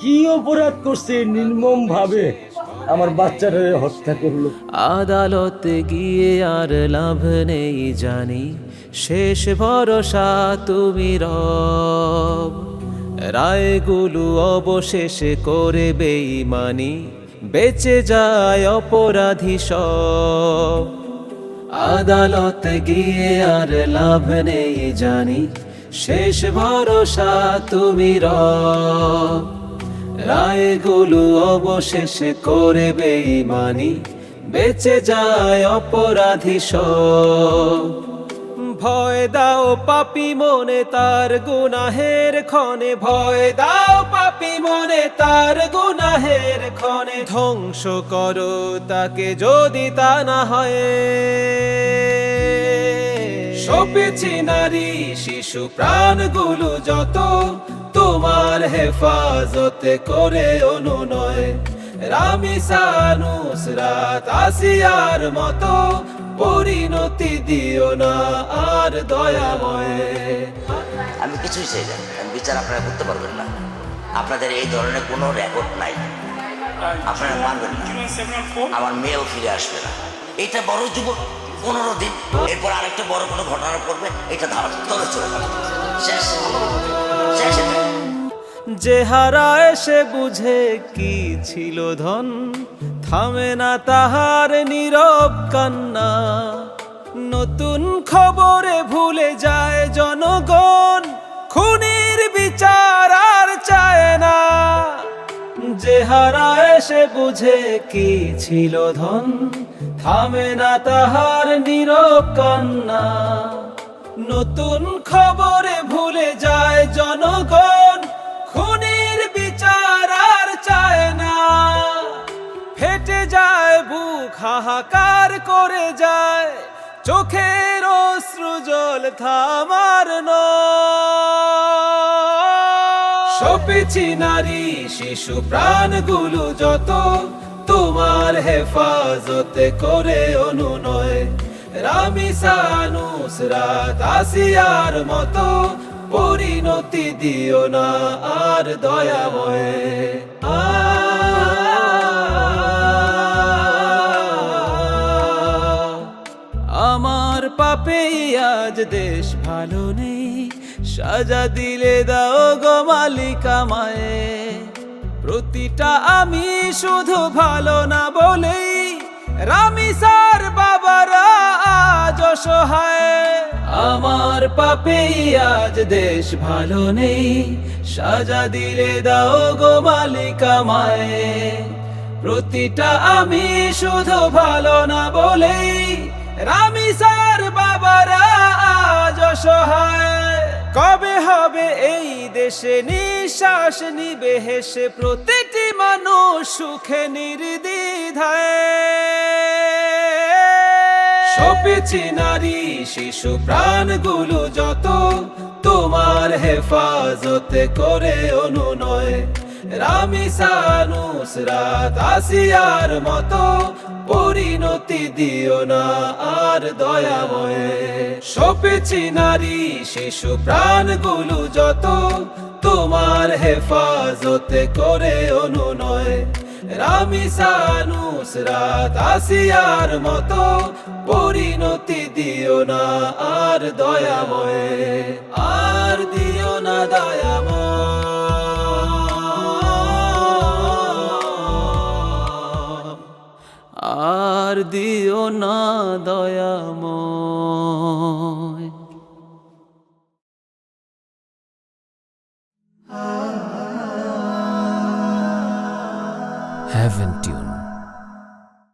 কি অপরাধ করছে নির্মম ভাবে আমার বাচ্চাটা হত্যা করলো? আদালতে গিয়ে আর লাভ নেই জানি, শেষ ভরসা তুমি রব। রায়গুলো অবশেষে করে বেঈমানি, বেঁচে যায় অপরাধী সব। আদালতে গিয়ে আর লাভ নেই জানি, শেষ ভরসা তুমি রব। রায়গুলো অবশেষে করে বেঈমানি, বেঁচে যায় অপরাধী সব। ভয় দাও পাপী মনে তার গুনাহের ক্ষণে, ভয় দাও পাপী মনে তার গুনাহের ক্ষণে। ধ্বংস করো তাকে যদি তা না হয়। সপেছে নারী শিশু প্রাণগুলো যত, তোমার হেফাজতে করে অনুনয়। রামিসা নুসরাত আসিয়ার মতো পরিণতি দিও না আর দয়াময়। আমি কিছুই চাই না, আমি বিচার আপনারা করতে পারবেন না। আপনাদের এই ধরনের কোনো রেকর্ড নাই, আপনারা পারবেন না। আমার মেয়েও ফিরে আসবে না। এটা বড় যুবক 15 দিন, এরপর আরেকটা বড় কোনো ঘটনা পড়বে, এটা ধার তলে চলে যাবে। শেষ শেষ এটা। যে হারায় সে বুঝে কি ছিল ধন, থামে না তাহার নীরব কান্না। নতুন খবরে ভুলে যায় জনগণ, খুনির বিচার আর চায় না। যে হারায় সে বুঝে কি ছিল ধন, থামে না তাহার নীরব কান্না। নতুন খবরে ভুলে যায় জনগণ, খুনির বিচার আর চায় না। ফেটে যায় বুক, হাহাকার করে যায়, চোখের অশ্রু জল থামার নয়। সপেছি নারী শিশু প্রাণগুলো যত, তোমার হেফাজতে করে অনুনয়। রামিসা নুসরাত আসিয়ার মতো পরিণতি দিও না আর দয়াময়। আমার পাপেই আজ দেশ ভালো নেই, সাজা দিলে দাও গো মালিক আমায়। প্রতিটা আমি শুধু ভালো না বলেই, রামিসার বাবারা আজ অসহায়। আমার পাপেই আজ দেশ ভালো নেই, সাজা দিলে দাও গো মালিক আমায়। প্রতিটা আমি শুধু ভালো না বলেই, রামিসার বাবারা আজ অসহায়। কবে হবে এই দেশে নিঃশ্বাস নিবে হেসে প্রতিটি মানুষ সুখে নির্দ্বিধায়। সপেছে নারী শিশু প্রাণগুলো যত, তোমার হেফাজতে করে অনুনয়। রামিসা নুসরাত আসিয়ার মতো পরিণতি দিও না আর দয়াময়। সপেছে নারী শিশু প্রাণগুলো যত, তোমার হেফাজতে করে অনুনয়। রামিসা নুসরাত আসিয়ার মতো পরিণতি দিও না আর দয়াময়। আর দিও না দয়াময়, আর দিও না দয়াময়। Heaven Tune